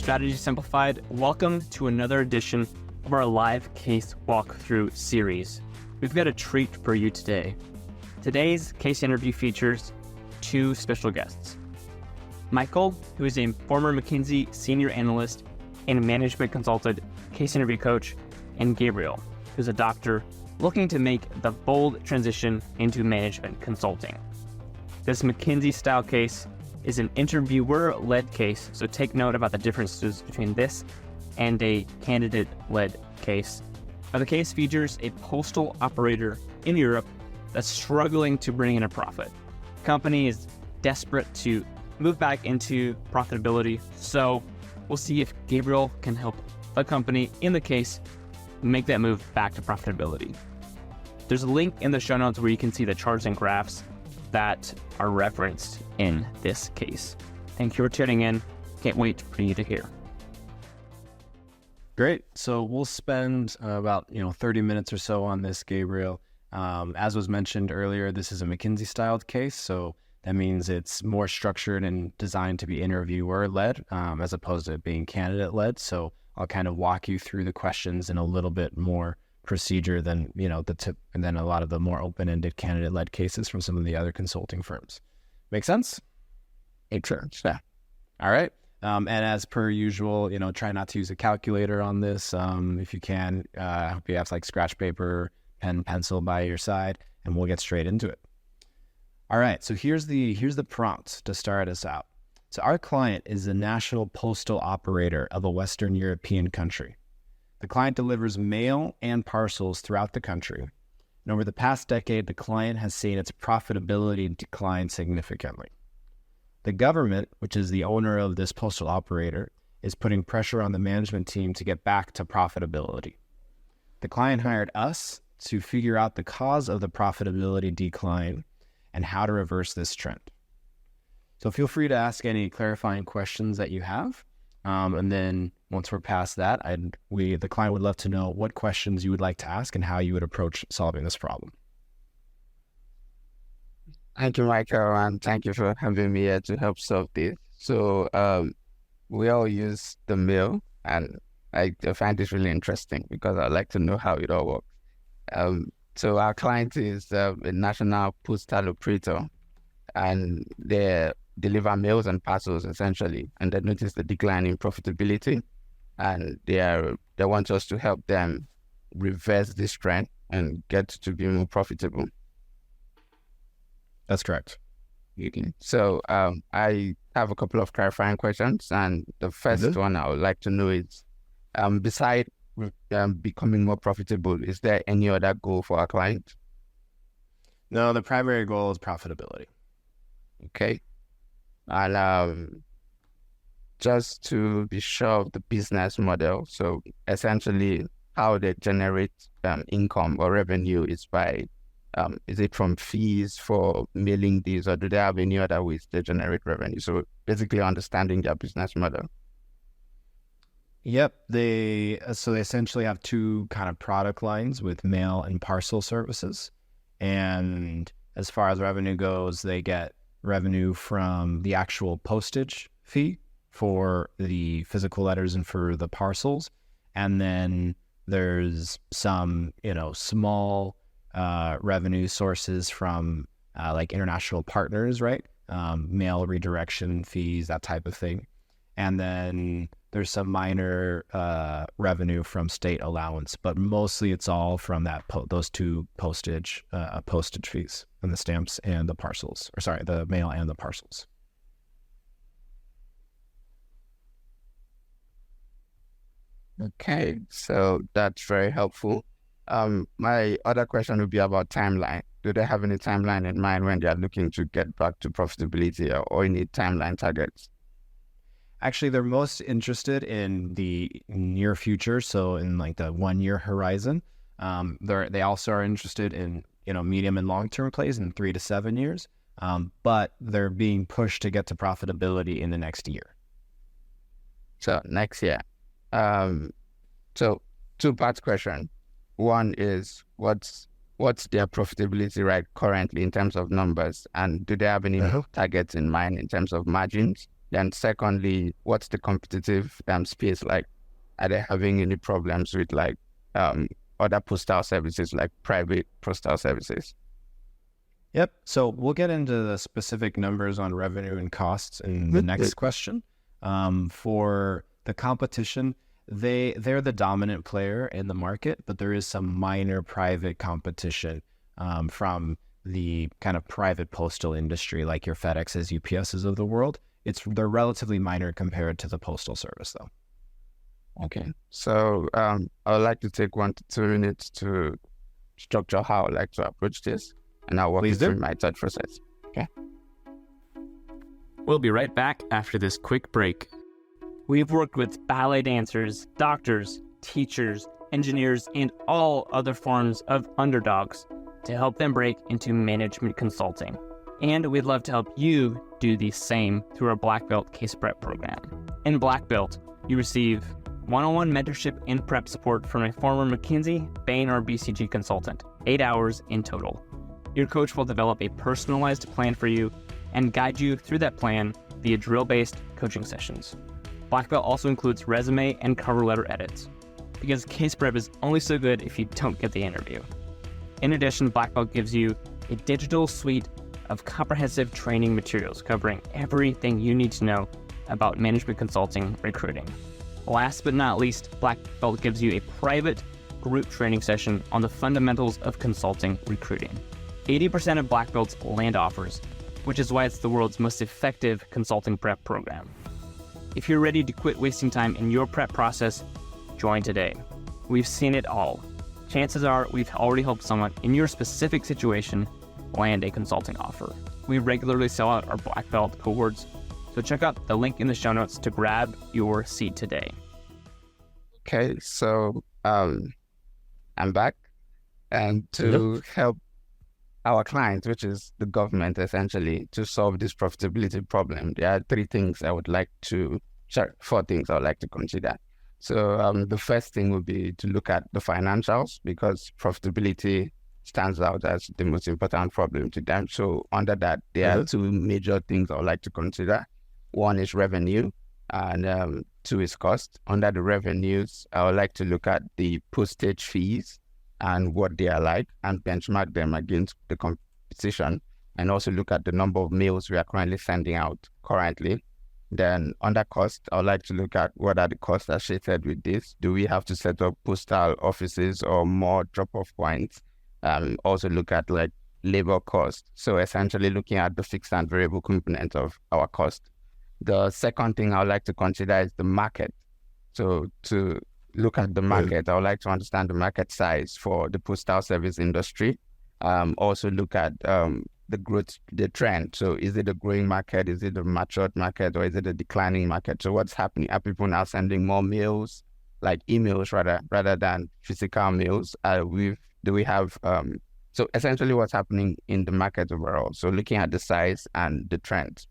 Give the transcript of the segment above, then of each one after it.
Strategy Simplified. Welcome to another edition of our live case walkthrough series. We've got a treat for you today. Today's case interview features two special guests. Mikael, who is a former McKinsey Senior Analyst and management consultant, case interview coach, and Gabriel, who's a doctor looking to make the bold transition into management consulting. This McKinsey-style case is an interviewer-led case, so take note about the differences between this and a candidate-led case. Now, the case features a postal operator in Europe that's struggling to bring in a profit. The company is desperate to move back into profitability, so we'll see if Gabriel can help the company in the case make that move back to profitability. There's a link in the show notes where you can see the charts and graphs that are referenced in this case. Thank you for tuning in. Can't wait for you to hear. Great. So we'll spend about 30 minutes or so on this, Gabriel. As was mentioned earlier, this is a McKinsey-styled case, so that means it's more structured and designed to be interviewer-led as opposed to being candidate-led. So I'll kind of walk you through the questions in a little bit more procedure than the tip, and then a lot of the more open-ended candidate-led cases from some of the other consulting firms. Make sense? Makes sense. Yeah. All right. And as per usual, try not to use a calculator on this. If you can, I hope you have like scratch paper, pen, pencil by your side, and we'll get straight into it. All right. So here's the prompt to start us out. So our client is the national postal operator of a Western European country. The client delivers mail and parcels throughout the country. And over the past decade, the client has seen its profitability decline significantly. The government, which is the owner of this postal operator, is putting pressure on the management team to get back to profitability. The client hired us to figure out the cause of the profitability decline and how to reverse this trend. So feel free to ask any clarifying questions that you have. And then once we're past that, the client would love to know what questions you would like to ask and how you would approach solving this problem. Thank you, Mikael, and thank you for having me here to help solve this. So we all use the mail, and I find this really interesting because I'd like to know how it all works. So our client is a national postal operator, and they deliver mails and parcels essentially, and they notice the decline in profitability, and they want us to help them reverse this trend and get to be more profitable. That's correct. Okay. So I have a couple of clarifying questions, and the first one I would like to know is, beside becoming more profitable, is there any other goal for our client? No, the primary goal is profitability. Okay. And just to be sure of the business model, so essentially how they generate income or revenue is is it from fees for mailing these, or do they have any other ways they generate revenue? So basically understanding their business model. Yep. They essentially have two kind of product lines with mail and parcel services. And as far as revenue goes, they get revenue from the actual postage fee for the physical letters and for the parcels. And then there's some, small revenue sources from like international partners, right? Mail redirection fees, that type of thing. And then there's some minor revenue from state allowance, but mostly it's all from those two postage fees and the stamps and the parcels, the mail and the parcels. Okay, so that's very helpful. My other question would be about timeline. Do they have any timeline in mind when they are looking to get back to profitability, or any timeline targets? Actually, they're most interested in the near future, so in like the 1 year horizon. They also are interested in medium and long term plays in 3 to 7 years, but they're being pushed to get to profitability in the next year. So next year. So 2-part question. One is what's their profitability right currently in terms of numbers, and do they have any targets in mind in terms of margins? Then secondly, what's the competitive space like? Are they having any problems with like other postal services, like private postal services? Yep. So we'll get into the specific numbers on revenue and costs in the next question. For the competition, they're the dominant player in the market, but there is some minor private competition from the kind of private postal industry, like your FedExes, UPSs of the world. They're relatively minor compared to the postal service, though. Okay. So I would like to take 1 to 2 minutes to structure how I would like to approach this, and I'll walk you through my thought process. Okay. We'll be right back after this quick break. We've worked with ballet dancers, doctors, teachers, engineers, and all other forms of underdogs to help them break into management consulting. And we'd love to help you do the same through our Black Belt Case Prep program. In Black Belt, you receive one-on-one mentorship and prep support from a former McKinsey, Bain, or BCG consultant, 8 hours in total. Your coach will develop a personalized plan for you and guide you through that plan via drill-based coaching sessions. Black Belt also includes resume and cover letter edits, because case prep is only so good if you don't get the interview. In addition, Black Belt gives you a digital suite of comprehensive training materials covering everything you need to know about management consulting recruiting. Last but not least, Black Belt gives you a private group training session on the fundamentals of consulting recruiting. 80% of Black Belts land offers, which is why it's the world's most effective consulting prep program. If you're ready to quit wasting time in your prep process, join today. We've seen it all. Chances are we've already helped someone in your specific situation land a consulting offer. We regularly sell out our Black Belt cohorts, so check out the link in the show notes to grab your seat today. Okay, so I'm back, and to help our clients, which is the government essentially, to solve this profitability problem, there are 4 things I would like to consider. So the first thing would be to look at the financials, because profitability stands out as the most important problem to them. So under that, there are 2 major things I would like to consider. One is revenue, and 2 is cost. Under the revenues, I would like to look at the postage fees and what they are like, and benchmark them against the competition, and also look at the number of mails we are currently sending out currently. Then under cost, I would like to look at what are the costs associated with this. Do we have to set up postal offices or more drop-off points? Also look at like labor cost. So essentially looking at the fixed and variable component of our cost. The second thing I would like to consider is the market. So to look at the market, I would like to understand the market size for the postal service industry. Also look at the growth, the trend. So is it a growing market? Is it a matured market? Or is it a declining market? So what's happening? Are people now sending more mails, like emails rather than physical mails? Do we have so essentially what's happening in the market overall? So looking at the size and the trends.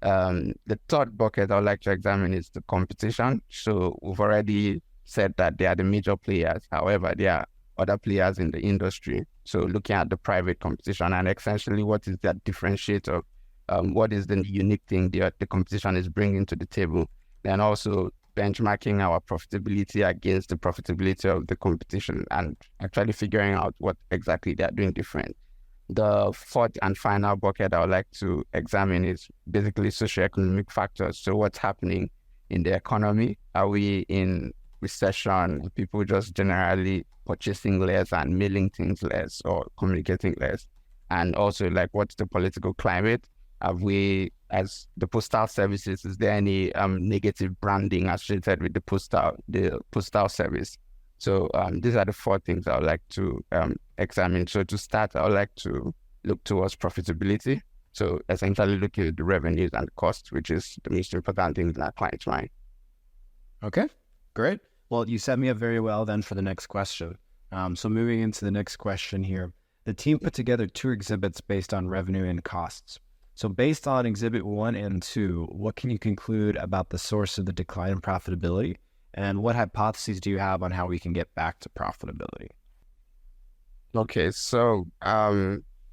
The third bucket I would like to examine is the competition. So we've already said that they are the major players. However, there are other players in the industry. So looking at the private competition and essentially what is that differentiator, what is the unique thing the competition is bringing to the table. Then also benchmarking our profitability against the profitability of the competition and actually figuring out what exactly they're doing different. The fourth and final bucket I would like to examine is basically socioeconomic factors. So what's happening in the economy? Are we in recession? Are people just generally purchasing less and mailing things less or communicating less? And also like what's the political climate? Have we, as the postal services, is there any negative branding associated with the postal service? So these are the 4 things I would like to examine. So to start, I would like to look towards profitability. So essentially looking at the revenues and costs, which is the most important thing in our client's mind. Okay, great. Well, you set me up very well then for the next question. So moving into the next question here, the team put together 2 exhibits based on revenue and costs. So based on exhibit 1 and 2, what can you conclude about the source of the decline in profitability? And what hypotheses do you have on how we can get back to profitability? Okay, so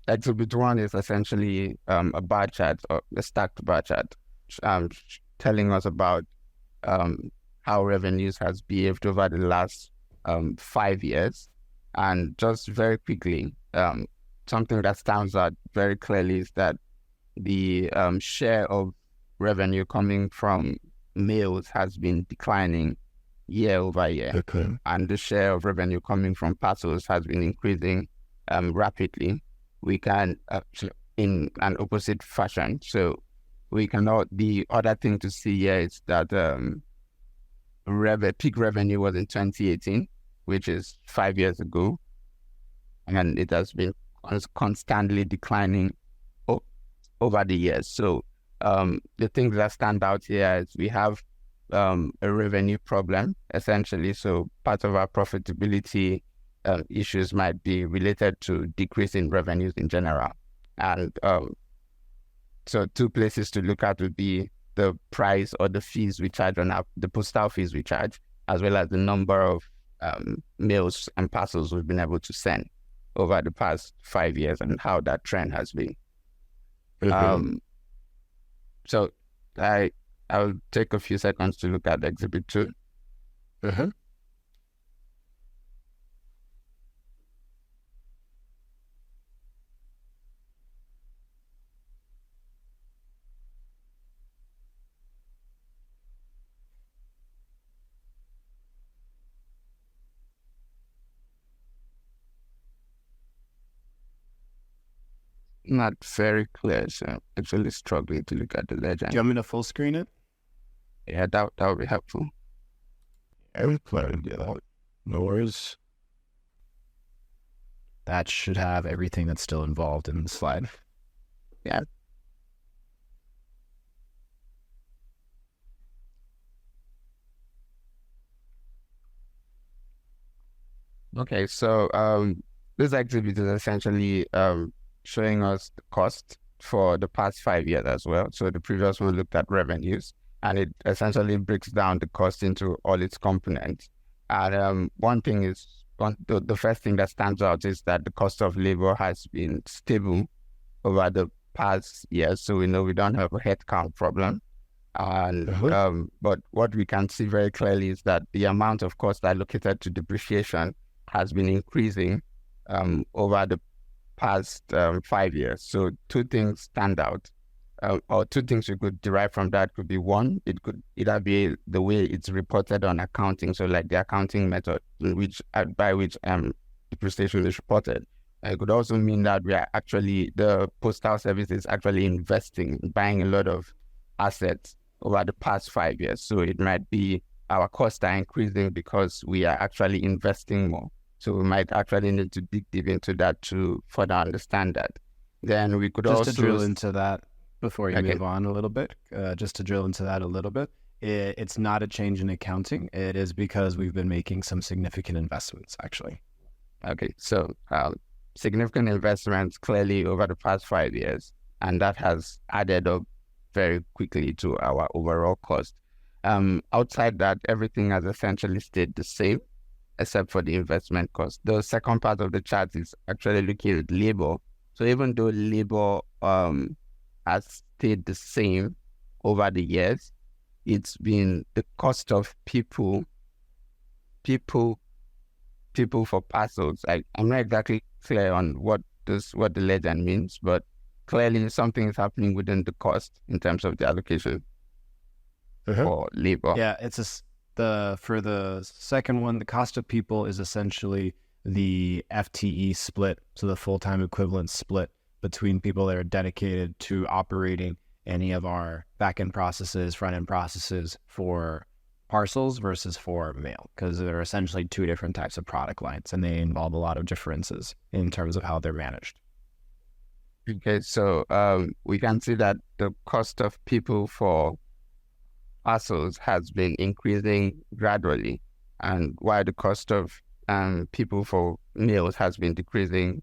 exhibit 1 is essentially a bar chart, or a stacked bar chart, telling us about how revenues has behaved over the last 5 years. And just very quickly, something that stands out very clearly is that the share of revenue coming from mails has been declining year over year. Okay. And the share of revenue coming from parcels has been increasing rapidly. We can, in an opposite fashion. So we cannot, the other thing to see here is that peak revenue was in 2018, which is 5 years ago. And it has been constantly declining over the years. So the things that stand out here is we have a revenue problem, essentially. So part of our profitability issues might be related to decrease in revenues in general. And so 2 places to look at would be the price or the fees we charge on the postal fees we charge, as well as the number of mails and parcels we've been able to send over the past 5 years and how that trend has been. So I'll take a few seconds to look at Exhibit 2. Not very clear, so I'm actually struggling to look at the legend. Do you want me to full screen it? Yeah, that would be helpful. Every plan, yeah. No worries. That should have everything that's still involved in the slide. Yeah. Okay, so this exhibit is essentially showing us the cost for the past 5 years as well. So the previous one looked at revenues, and it essentially breaks down the cost into all its components. And one thing is, the first thing that stands out is that the cost of labor has been stable over the past years. So we know we don't have a headcount problem. And but what we can see very clearly is that the amount of cost allocated to depreciation has been increasing over the past 5 years. So 2 things stand out, or 2 things we could derive from that could be, one, it could either be the way it's reported on accounting, so like the accounting method by which depreciation is reported. It could also mean that the postal service is actually investing, buying a lot of assets over the past 5 years. So it might be our costs are increasing because we are actually investing more. So we might actually need to dig deep into that to further understand that. Then we could just to drill into that before you move on a little bit, it's not a change in accounting. It is because we've been making some significant investments, actually. Okay, so significant investments clearly over the past 5 years, and that has added up very quickly to our overall cost. Outside that, everything has essentially stayed the same, except for the investment cost. The second part of the chart is actually looking at labor. So even though labor has stayed the same over the years, it's been the cost of people for parcels. I'm not exactly clear on what the legend means, but clearly something is happening within the cost in terms of the allocation for labor. Yeah, for the second one, the cost of people is essentially the FTE split, so the full-time equivalent split between people that are dedicated to operating any of our back-end processes, front-end processes for parcels versus for mail, because they're essentially 2 different types of product lines, and they involve a lot of differences in terms of how they're managed. Okay, so we can see that the cost of people for parcels has been increasing gradually, and while the cost of people for meals has been decreasing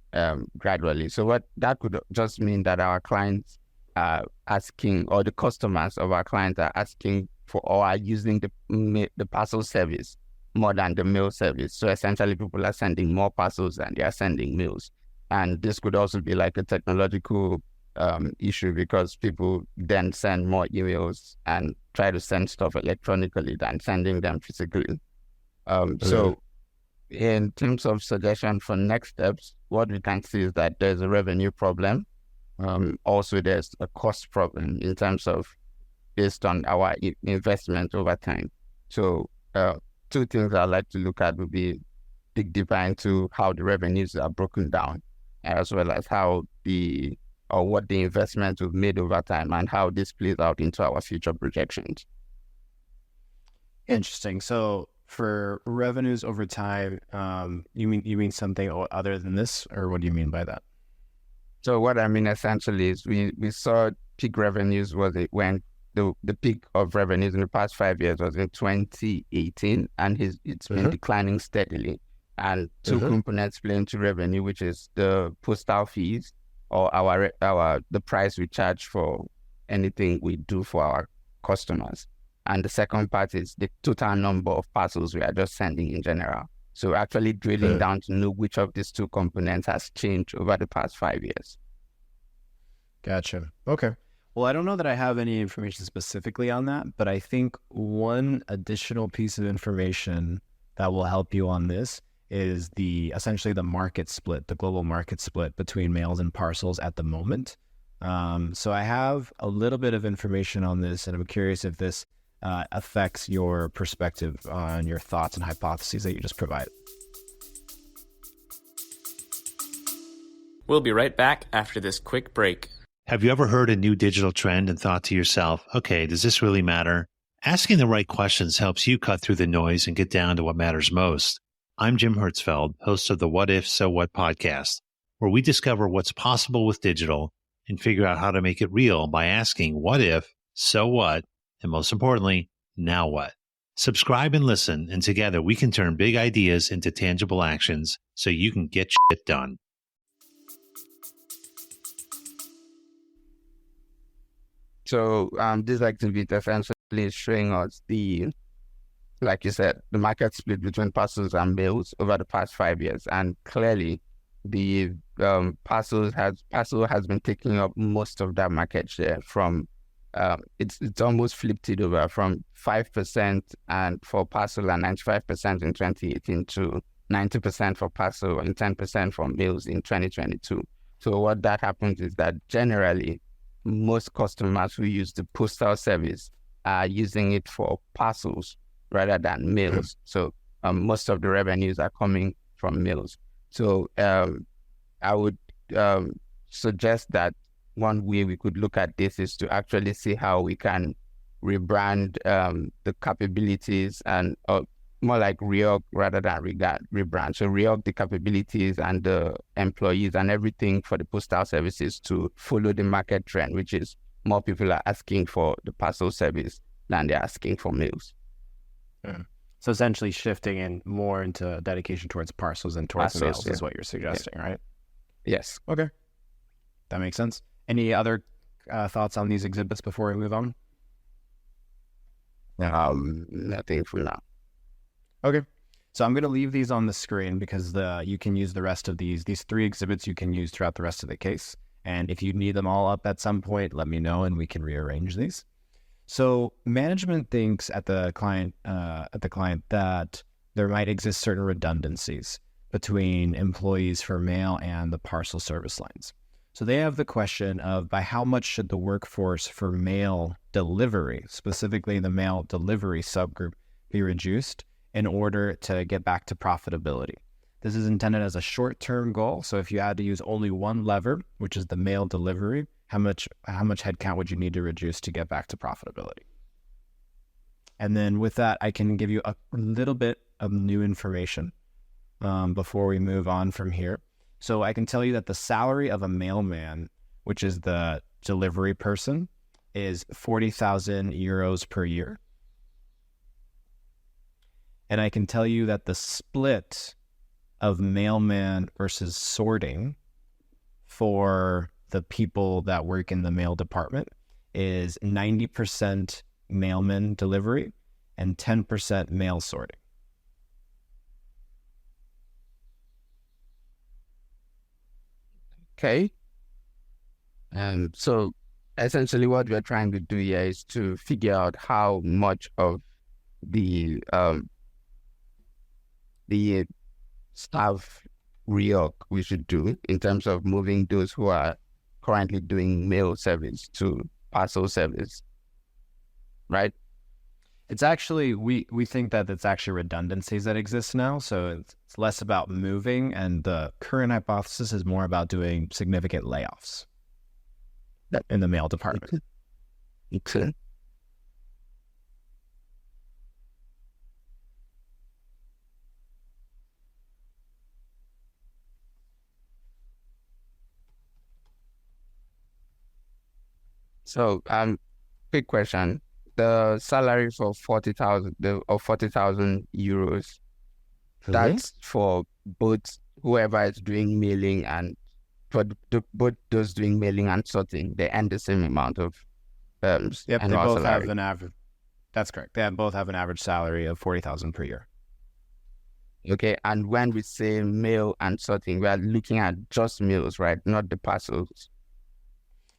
gradually. So what that could just mean that our clients are asking, or the customers of our clients are asking for, or are using the parcel service more than the mail service. So essentially people are sending more parcels than they are sending meals. And this could also be like a technological issue, because people then send more emails and try to send stuff electronically than sending them physically. So in terms of suggestion for next steps, what we can see is that there's a revenue problem. Also, there's a cost problem in terms of based on our investment over time. So two things I'd like to look at would be dig deeper into how the revenues are broken down, as well as how what the investments we've made over time and how this plays out into our future projections. Interesting. So for revenues over time, you mean something other than this, or what do you mean by that? So what I mean essentially is we saw peak revenues when the peak of revenues in the past 5 years was in 2018, and it's been declining steadily. And two components play into revenue, which is the postal fees or the price we charge for anything we do for our customers. And the second part is the total number of parcels we are just sending in general. So actually drilling down to know which of these two components has changed over the past 5 years. Gotcha. Okay. Well, I don't know that I have any information specifically on that, but I think one additional piece of information that will help you on this is essentially the market split, the global market split between mails and parcels at the moment. So I have a little bit of information on this, and I'm curious if this affects your perspective on your thoughts and hypotheses that you just provided. We'll be right back after this quick break. Have you ever heard a new digital trend and thought to yourself, okay, does this really matter? Asking the right questions helps you cut through the noise and get down to what matters most. I'm Jim Hertzfeld, host of the What If, So What podcast, where we discover what's possible with digital and figure out how to make it real by asking what if, so what, and most importantly, now what? Subscribe and listen, and together we can turn big ideas into tangible actions so you can get shit done. So this exhibit essentially is showing us like you said, the market split between parcels and mails over the past 5 years. And clearly the parcel has been taking up most of that market share from it's almost flipped it over from 5% and for parcel and 95% in 2018 to 90% for parcel and 10% for mails in 2022. So what that happens is that generally most customers who use the postal service are using it for parcels rather than mails. So most of the revenues are coming from mails. So I would suggest that one way we could look at this is to actually see how we can rebrand the capabilities and more like reorg rather than rebrand. So reorg the capabilities and the employees and everything for the postal services to follow the market trend, which is more people are asking for the parcel service than they're asking for mails. So essentially shifting in more into dedication towards parcels and towards mails is what you're suggesting, right? Yes. Okay. That makes sense. Any other thoughts on these exhibits before we move on? Nothing for now. Okay. So I'm going to leave these on the screen because you can use the rest of these 3 exhibits you can use throughout the rest of the case. And if you need them all up at some point, let me know and we can rearrange these. So management thinks at the client that there might exist certain redundancies between employees for mail and the parcel service lines. So they have the question of by how much should the workforce for mail delivery, specifically the mail delivery subgroup, be reduced in order to get back to profitability. This is intended as a short-term goal. So if you had to use only one lever, which is the mail delivery, how much headcount would you need to reduce to get back to profitability? And then with that, I can give you a little bit of new information before we move on from here. So I can tell you that the salary of a mailman, which is the delivery person, is 40,000 euros per year. And I can tell you that the split of mailman versus sorting for the people that work in the mail department is 90% mailman delivery and 10% mail sorting. Okay. So essentially what we're trying to do here is to figure out how much of the staff reorg we should do in terms of moving those who are currently doing mail service to parcel service, right? It's actually, we think that it's actually redundancies that exist now. So it's less about moving, and the current hypothesis is more about doing significant layoffs in the mail department. Okay. So, quick question. The salary for 40,000 euros, that's for both whoever is doing mailing and for both those doing mailing and sorting, they earn the same amount of Yep, they annual both salary. have an average. That's correct. They both have an average salary of 40,000 per year. Okay, and when we say mail and sorting, we are looking at just mails, right? Not the parcels.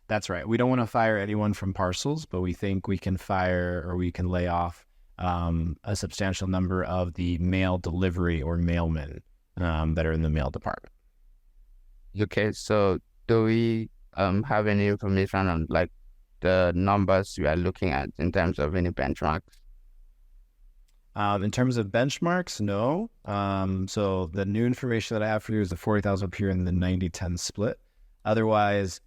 That's right. We don't want to fire anyone from parcels, but we think we can fire or we can lay off a substantial number of the mail delivery or mailmen that are in the mail department. Okay, so do we have any information on like the numbers we are looking at in terms of any benchmarks? In terms of benchmarks, no. So the new information that I have for you is the 40,000 per year and the 90-10 split. Otherwise,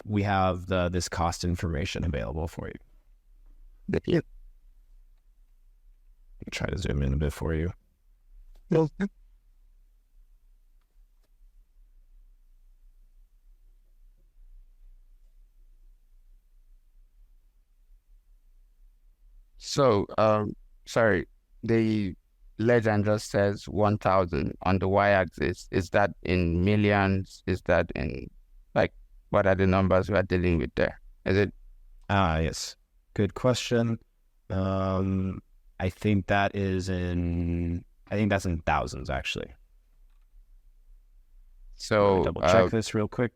we have this cost information available for you. Yeah. I'll try to zoom in a bit for you. Okay. So, sorry, the legend just says 1,000 on the y-axis. Is that in millions? Is that in, like, what are the numbers we are dealing with there? Is it? Yes. Good question. I think that's in thousands, actually. So, Double check this real quick.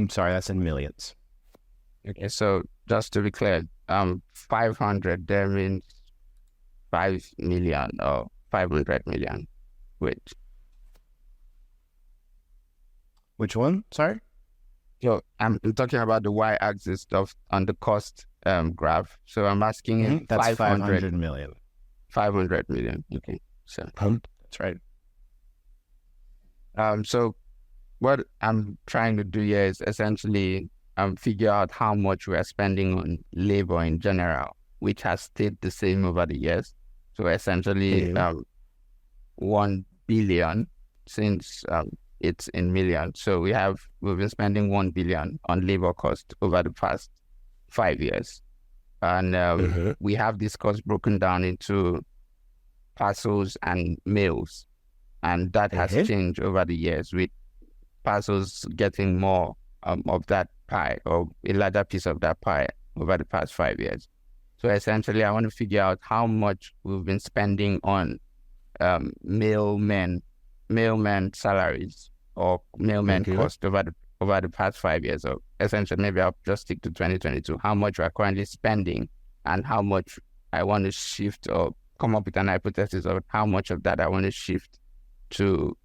Sorry, that's in millions. okay, so just to be clear, 500 there means 5 million or 500 million. Wait. Which one? Sorry? So I'm talking about the y-axis stuff on the cost graph. So I'm asking if That's 500 500 million. 500 million. Okay. So That's right. so what I'm trying to do here is essentially figure out how much we are spending on labor in general, which has stayed the same over the years. So essentially 1 billion since it's in millions. So we've been spending 1 billion on labor cost over the past 5 years. And we have this cost broken down into parcels and mails. And that has changed over the years, with parcels getting more of that pie, or a larger piece of that pie over the past 5 years. So essentially, I want to figure out how much we've been spending on mailmen salaries or mailmen cost over the past 5 years. Or essentially, maybe I'll just stick to 2022. How much we're currently spending, and how much I want to shift, or come up with an hypothesis of how much of that I want to shift to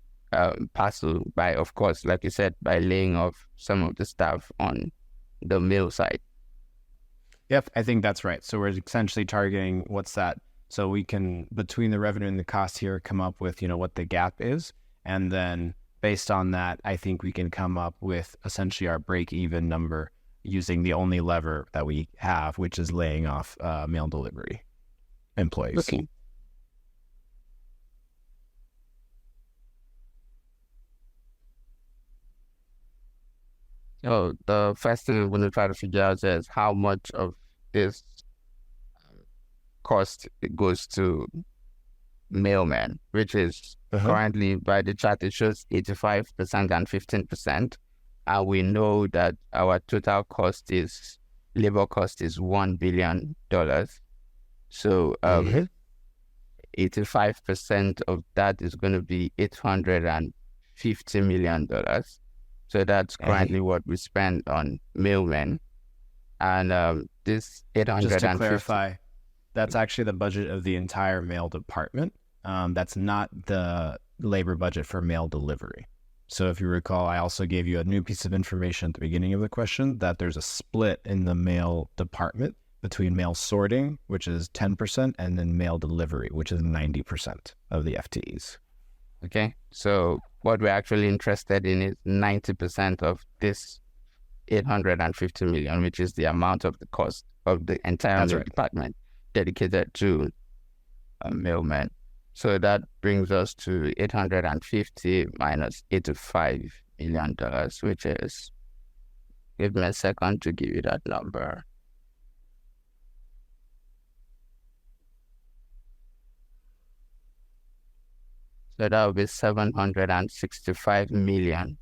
parcel by, of course, like you said, by laying off some of the staff on the mail side. Yep, I think that's right. So we're essentially targeting what's that? So we can, between the revenue and the cost here, come up with, what the gap is. And then based on that, I think we can come up with essentially our break-even number using the only lever that we have, which is laying off mail delivery employees. Okay. So the first thing I'm going to try to figure out is how much of this cost goes to mailmen, which is currently, by the chart, it shows 85% and 15%. and we know that our total labor cost is $1 billion. So 85% of that is going to be $850 million. So that's currently what we spend on mailmen. And this 850... Just to clarify, that's actually the budget of the entire mail department. That's not the labor budget for mail delivery. So if you recall, I also gave you a new piece of information at the beginning of the question that there's a split in the mail department between mail sorting, which is 10%, and then mail delivery, which is 90% of the FTEs. Okay, so what we're actually interested in is 90% of this 850 million, which is the amount of the cost of the entire mail department dedicated to mailmen. So that brings us to 850 minus $85 million, which is, give me a second to give you that number. So that would be 765 million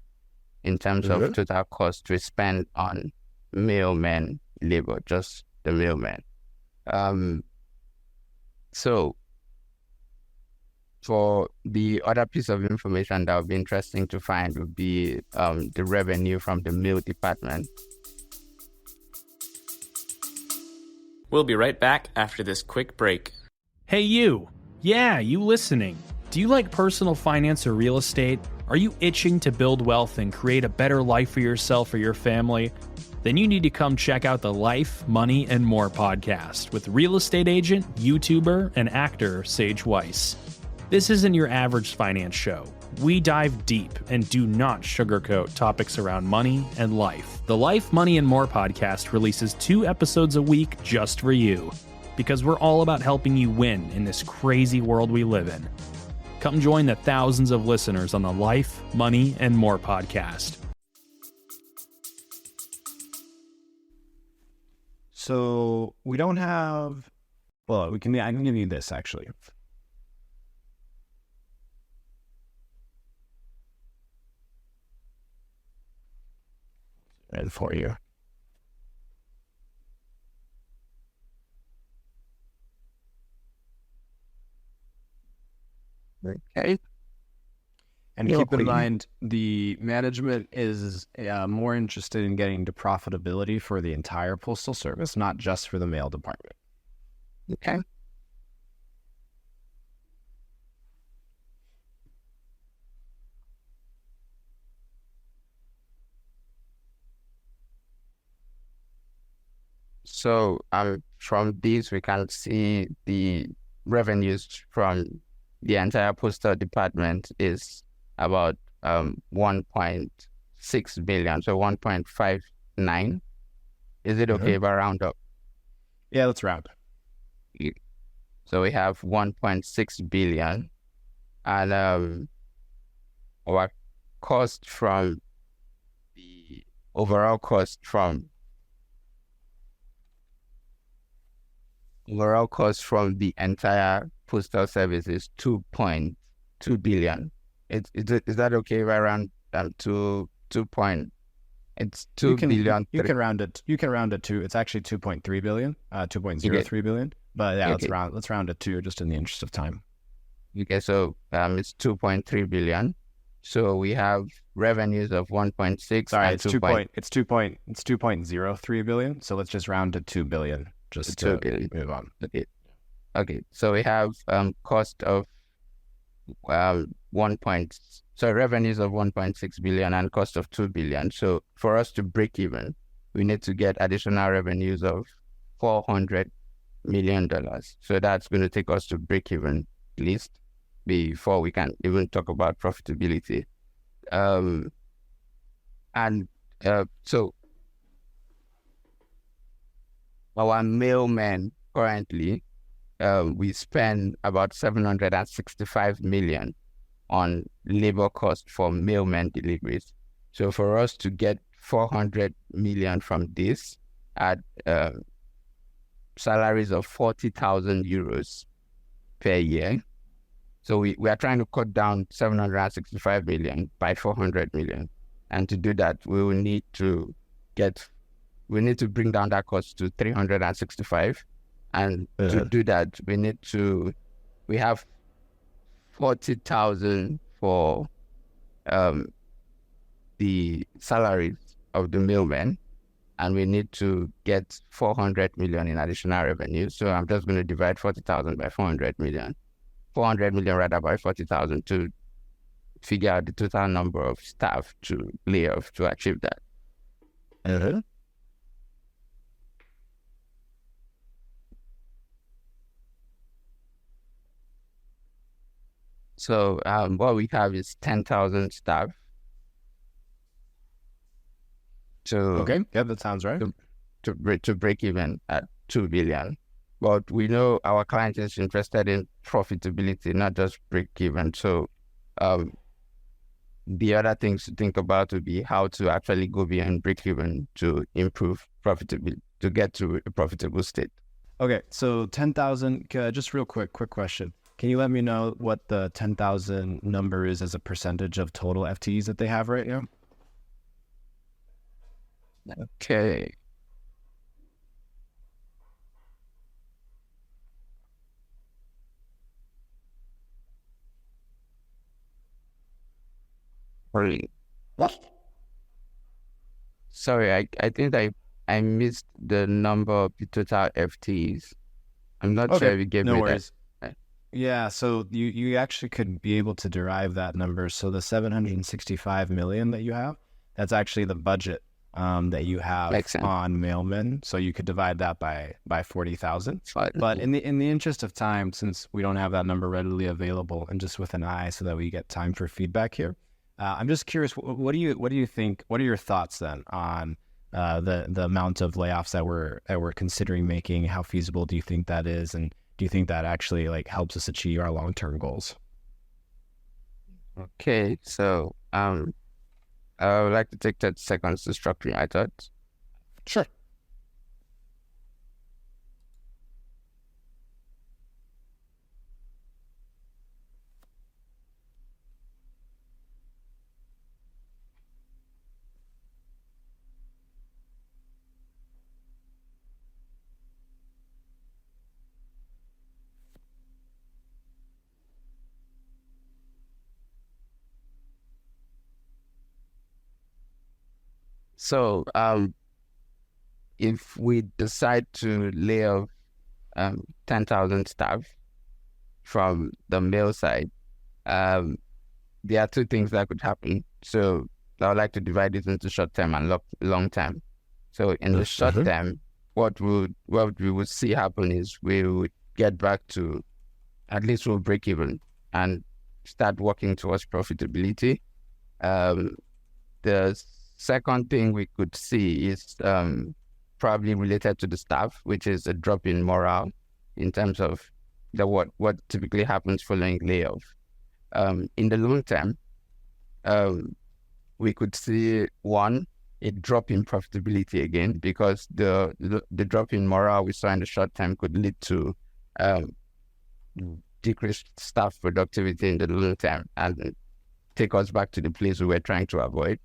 in terms of total cost we spend on mailmen labor, just the mailmen. So for the other piece of information that would be interesting to find would be the revenue from the mail department. We'll be right back after this quick break. Hey, you. Yeah, you listening. Do you like personal finance or real estate? Are you itching to build wealth and create a better life for yourself or your family? Then you need to come check out the Life, Money, and More podcast with real estate agent, YouTuber, and actor Sage Weiss. This isn't your average finance show. We dive deep and do not sugarcoat topics around money and life. The Life, Money, and More podcast releases 2 episodes a week just for you, because we're all about helping you win in this crazy world we live in. Come join the thousands of listeners on the Life, Money, and More podcast. So we don't have, well, I can give you this actually. And for you. Okay. And keep in mind, the management is more interested in getting to profitability for the entire postal service, not just for the mail department. Okay. So from these, we can see the revenues from the entire postal department is about 1.6 billion, so 1.59. Is it okay if I round up? Yeah, let's round. So we have 1.6 billion, and our cost from the overall cost from the entire postal service is 2.2 billion. Is that okay if I round to 2 point? It's 2 billion. You can round it. You can round it to, it's actually 2.3 billion, 2.03 billion. But yeah, Okay. let's round it to, just in the interest of time. Okay, so it's 2.3 billion. So we have revenues of 1.6. Sorry, and it's 2.03 billion. So let's just round to 2 billion. Just to 2 billion. move on. Okay. So we have cost of revenues of 1.6 billion and cost of 2 billion. So for us to break even, we need to get additional revenues of $400 million. So that's going to take us to break even at least before we can even talk about profitability. So our mailmen currently, we spend about 765 million on labor cost for mailmen deliveries. So for us to get 400 million from this at salaries of 40,000 euros per year. So we are trying to cut down 765 million by 400 million. And to do that, we need to bring down that cost to 365. And to do that, we have 40,000 for the salaries of the mailmen, and we need to get 400 million in additional revenue. So I'm just going to divide 40,000 by 400 million rather by 40,000 to figure out the total number of staff to lay off to achieve that. So what we have is 10,000 staff. Okay, yeah, that sounds right. To break even at 2 billion. But we know our client is interested in profitability, not just break even. So the other things to think about would be how to actually go beyond break even to improve profitability, to get to a profitable state. Okay, so 10,000, just real quick question. Can you let me know what the 10,000 number is as a percentage of total FTEs that they have right now? Okay. Sorry, I think I missed the number of the total FTEs. I'm not sure if you gave me worries. That. Yeah, so you actually could be able to derive that number. So the 765 million that you have, that's actually the budget that you have on mailmen. So you could divide that by 40,000. But in the interest of time, since we don't have that number readily available, and just with an eye so that we get time for feedback here, I'm just curious, what do you think? What are your thoughts then on the amount of layoffs that we're considering making? How feasible do you think that is, and do you think that actually helps us achieve our long-term goals? Okay, so I would like to take 30 seconds to structure my thoughts. Sure. So if we decide to lay off 10,000 staff from the mail side, there are two things that could happen. So I would like to divide this into short term and long term. So in the short term, what we would see happen is we would get back to, at least we'll break even and start working towards profitability. The second thing we could see is probably related to the staff, which is a drop in morale in terms of what typically happens following layoff. In the long term, we could see a drop in profitability again, because the drop in morale we saw in the short term could lead to decreased staff productivity in the long term and take us back to the place we were trying to avoid.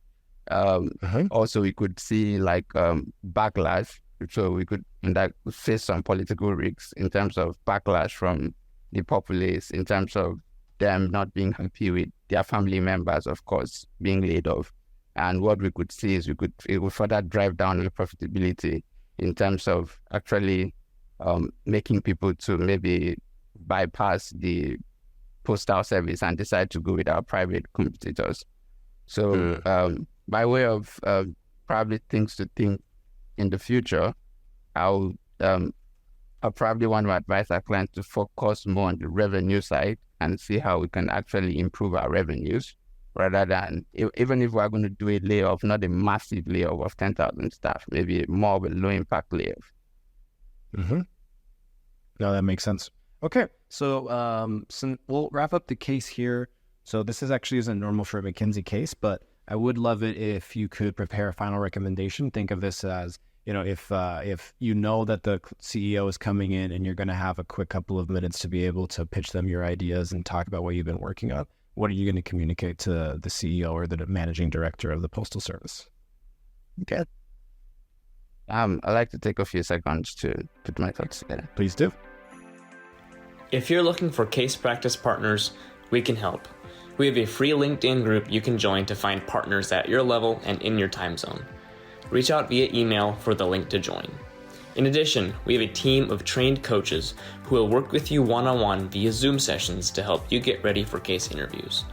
Also, we could see backlash. So we could face some political risks in terms of backlash from the populace, in terms of them not being happy with their family members, of course, being laid off. And what we could see is it would further drive down the profitability in terms of actually making people to maybe bypass the postal service and decide to go with our private competitors. So by way of probably things to think in the future, I probably want to advise our clients to focus more on the revenue side and see how we can actually improve our revenues, rather than, even if we're going to do a layoff, not a massive layoff of 10,000 staff, maybe more of a low impact layoff. No, that makes sense. Okay, so we'll wrap up the case here. So this isn't normal for a McKinsey case, but I would love it if you could prepare a final recommendation. Think of this as, if you know that the CEO is coming in and you're going to have a quick couple of minutes to be able to pitch them your ideas and talk about what you've been working on, what are you going to communicate to the CEO or the managing director of the Postal Service? Okay. I'd like to take a few seconds to put my thoughts together. Please do. If you're looking for case practice partners, we can help. We have a free LinkedIn group you can join to find partners at your level and in your time zone. Reach out via email for the link to join. In addition, we have a team of trained coaches who will work with you one-on-one via Zoom sessions to help you get ready for case interviews.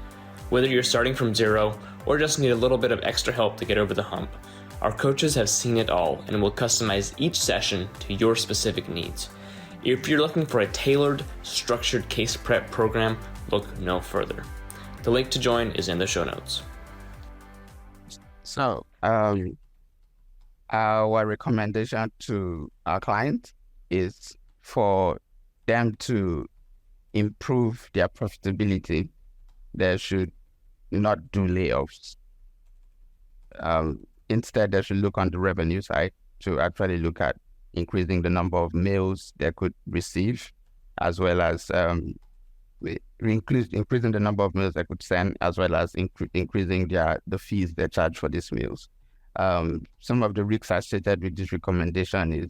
Whether you're starting from zero or just need a little bit of extra help to get over the hump, our coaches have seen it all and will customize each session to your specific needs. If you're looking for a tailored, structured case prep program, look no further. The link to join is in the show notes. So, our recommendation to our client is for them to improve their profitability. They should not do layoffs. Instead, they should look on the revenue side to actually look at increasing the number of mails they could receive, as well as increasing the number of mails they could send, as well as increasing the fees they charge for these mails. Some of the risks associated with this recommendation is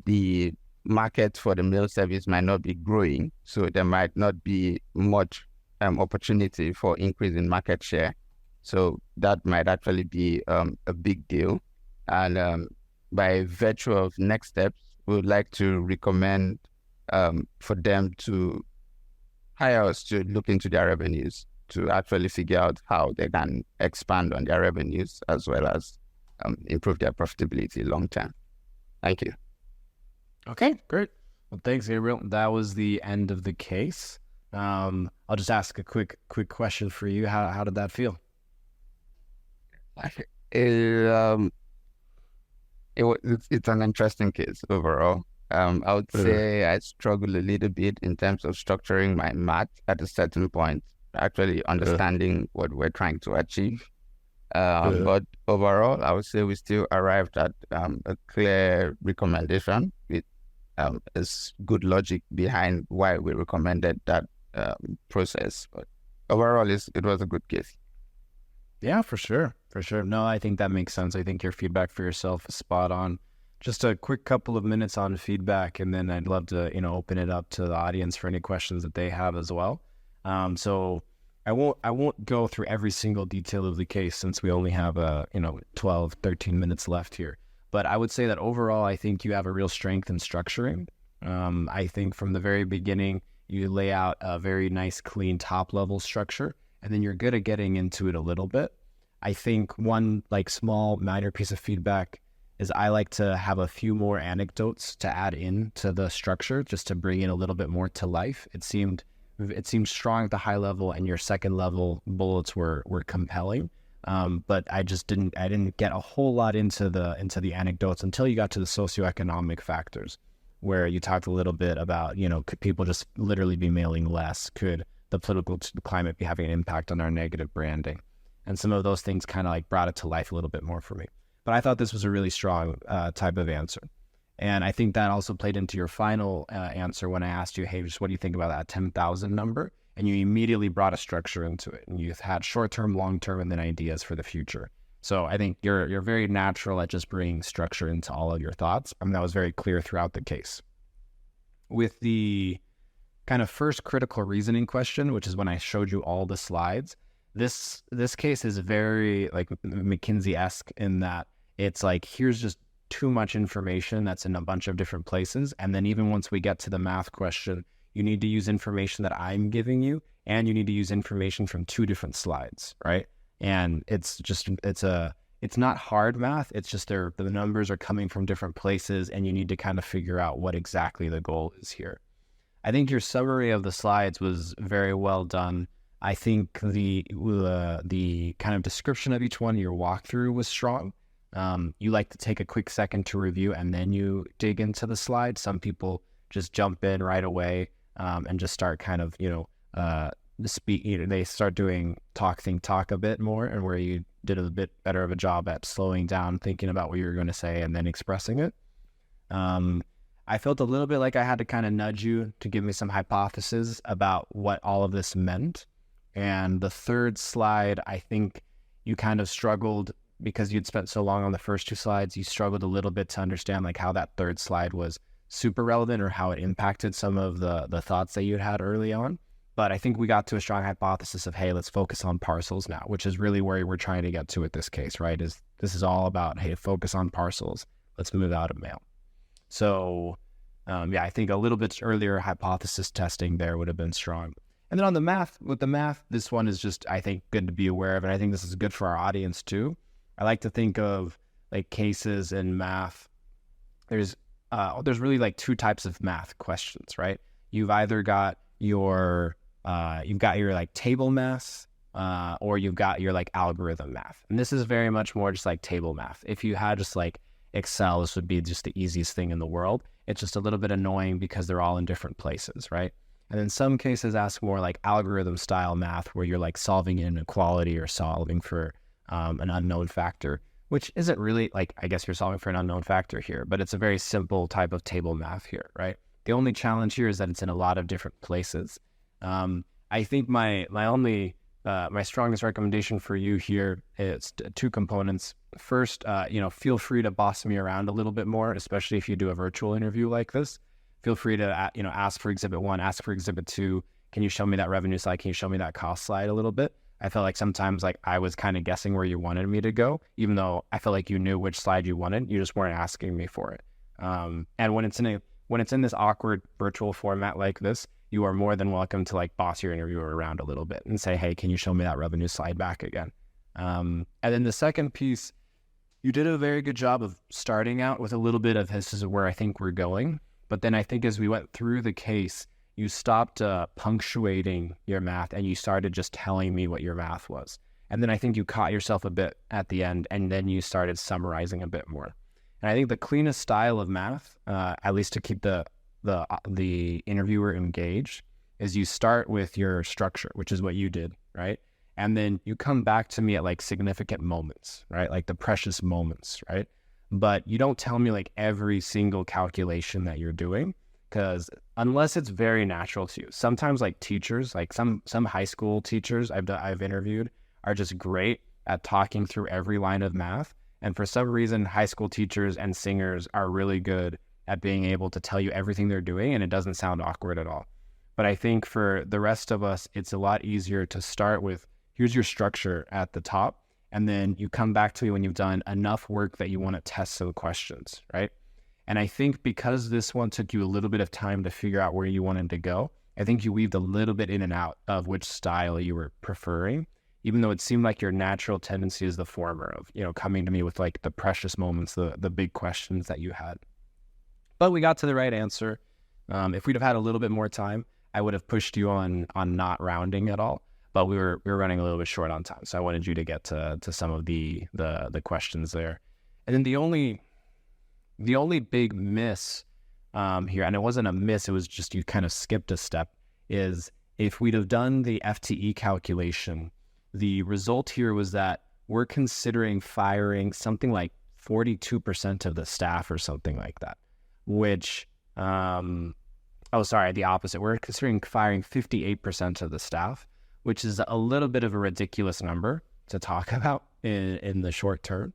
the market for the mail service might not be growing, so there might not be much opportunity for increase in market share. So that might actually be a big deal. And by virtue of next steps, we would like to recommend for them to hire us to look into their revenues, to actually figure out how they can expand on their revenues as well as improve their profitability long term. Thank you. Okay, great. Well, thanks, Gabriel. That was the end of the case. I'll just ask a quick question for you. How did that feel? It's an interesting case overall. I would say I struggle a little bit in terms of structuring my math at a certain point, actually understanding what we're trying to achieve. But overall, I would say we still arrived at a clear recommendation with good logic behind why we recommended that process. But overall, it was a good case. Yeah, for sure. No, I think that makes sense. I think your feedback for yourself is spot on. Just a quick couple of minutes on feedback, and then I'd love to, open it up to the audience for any questions that they have as well. So I won't go through every single detail of the case since we only have 12, 13 minutes left here. But I would say that overall, I think you have a real strength in structuring. I think from the very beginning, you lay out a very nice, clean top level structure, and then you're good at getting into it a little bit. I think one small minor piece of feedback is I like to have a few more anecdotes to add in to the structure just to bring it a little bit more to life. It seemed strong at the high level, and your second level bullets were compelling. But I didn't get a whole lot into the anecdotes until you got to the socioeconomic factors, where you talked a little bit about, could people just literally be mailing less? Could the political climate be having an impact on our negative branding? And some of those things kind of brought it to life a little bit more for me. But I thought this was a really strong type of answer. And I think that also played into your final answer when I asked you, hey, just what do you think about that 10,000 number? And you immediately brought a structure into it. And you've had short-term, long-term, and then ideas for the future. So I think you're very natural at just bringing structure into all of your thoughts. I mean, that was very clear throughout the case. With the kind of first critical reasoning question, which is when I showed you all the slides, this case is very McKinsey-esque in that it's here's just too much information that's in a bunch of different places. And then even once we get to the math question, you need to use information that I'm giving you, and you need to use information from two different slides, right? And it's not hard math. It's just the numbers are coming from different places, and you need to kind of figure out what exactly the goal is here. I think your summary of the slides was very well done. I think the kind of description of each one, your walkthrough was strong. You like to take a quick second to review and then you dig into the slide. Some people just jump in right away and just start kind of, they start doing talk a bit more, and where you did a bit better of a job at slowing down, thinking about what you were going to say and then expressing it. I felt a little bit like I had to kind of nudge you to give me some hypotheses about what all of this meant. And the third slide, I think you kind of struggled because you'd spent so long on the first two slides, you struggled a little bit to understand like how that third slide was super relevant or how it impacted some of the thoughts that you'd had early on. But I think we got to a strong hypothesis of, hey, let's focus on parcels now, which is really where we're trying to get to with this case, right? This is all about, hey, focus on parcels. Let's move out of mail. So I think a little bit earlier hypothesis testing there would have been strong. And then on the math, with the math, this one is just, I think, good to be aware of. And I think this is good for our audience too. I like to think of like cases in math. There's really like two types of math questions, right? You've either got your like table math, or you've got your like algorithm math. And this is very much more just like table math. If you had just like Excel, this would be just the easiest thing in the world. It's just a little bit annoying because they're all in different places, right? And in some cases ask more like algorithm style math where you're like solving inequality or solving for an unknown factor, which isn't really like, I guess you're solving for an unknown factor here, but it's a very simple type of table math here, right? The only challenge here is that it's in a lot of different places. I think my strongest recommendation for you here is two components. First, feel free to boss me around a little bit more, especially if you do a virtual interview like this. Feel free to, ask for exhibit 1, ask for exhibit 2. Can you show me that revenue slide? Can you show me that cost slide a little bit? I felt like sometimes like I was kind of guessing where you wanted me to go, even though I felt like you knew which slide you wanted. You just weren't asking me for it. And when it's in this awkward virtual format like this, you are more than welcome to like boss your interviewer around a little bit and say, hey, can you show me that revenue slide back again? And then the second piece, you did a very good job of starting out with a little bit of this is where I think we're going. But then I think as we went through the case, you stopped punctuating your math and you started just telling me what your math was. And then I think you caught yourself a bit at the end and then you started summarizing a bit more. And I think the cleanest style of math, at least to keep the interviewer engaged, is you start with your structure, which is what you did, right? And then you come back to me at like significant moments, right? Like the precious moments, right? But you don't tell me like every single calculation that you're doing, because unless it's very natural to you, sometimes like teachers, like some high school teachers I've interviewed are just great at talking through every line of math. And for some reason, high school teachers and singers are really good at being able to tell you everything they're doing, and it doesn't sound awkward at all. But I think for the rest of us, it's a lot easier to start with, here's your structure at the top, and then you come back to me when you've done enough work that you want to test some questions, right? And I think because this one took you a little bit of time to figure out where you wanted to go, I think you weaved a little bit in and out of which style you were preferring, even though it seemed like your natural tendency is the former of, coming to me with like the precious moments, the big questions that you had. But we got to the right answer. If we'd have had a little bit more time, I would have pushed you on not rounding at all. But we were running a little bit short on time, so I wanted you to get to some of the questions there. And then the only big miss here, and it wasn't a miss, it was just you kind of skipped a step, is if we'd have done the FTE calculation, the result here was that we're considering firing something like 42% of the staff or something like that, which, the opposite. We're considering firing 58% of the staff, which is a little bit of a ridiculous number to talk about in the short term.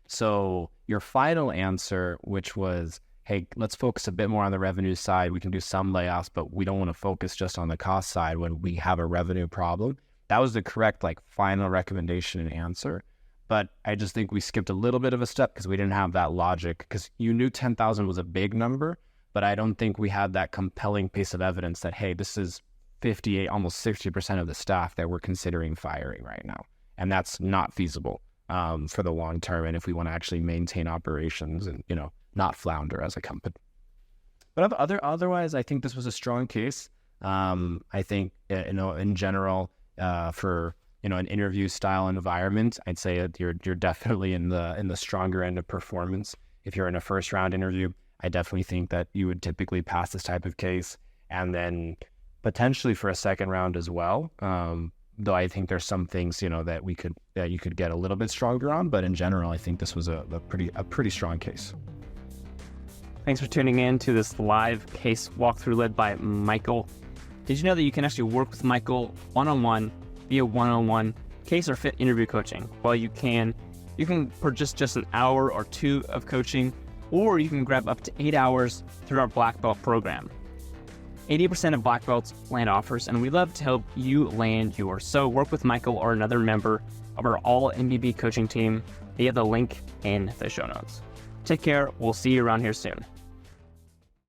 So your final answer, which was, hey, let's focus a bit more on the revenue side. We can do some layoffs, but we don't want to focus just on the cost side when we have a revenue problem. That was the correct final recommendation and answer. But I just think we skipped a little bit of a step because we didn't have that logic, because you knew 10,000 was a big number, but I don't think we had that compelling piece of evidence that, hey, this is 58, almost 60% of the staff that we're considering firing right now. And that's not feasible for the long term. And if we want to actually maintain operations and, not flounder as a company. But otherwise, I think this was a strong case. I think, in general, for, an interview style environment, I'd say that you're definitely in the stronger end of performance. If you're in a first round interview, I definitely think that you would typically pass this type of case. And then potentially for a second round as well. Though I think there's some things, that you could get a little bit stronger on, but in general, I think this was a pretty strong case. Thanks for tuning in to this live case walkthrough led by Mikael. Did you know that you can actually work with Mikael one-on-one via one-on-one case or fit interview coaching? Well, you can purchase just an hour or two of coaching, or you can grab up to 8 hours through our Black Belt program. 80% of Black Belts land offers, and we love to help you land yours. So work with Mikael or another member of our all MBB coaching team via the link in the show notes. Take care. We'll see you around here soon.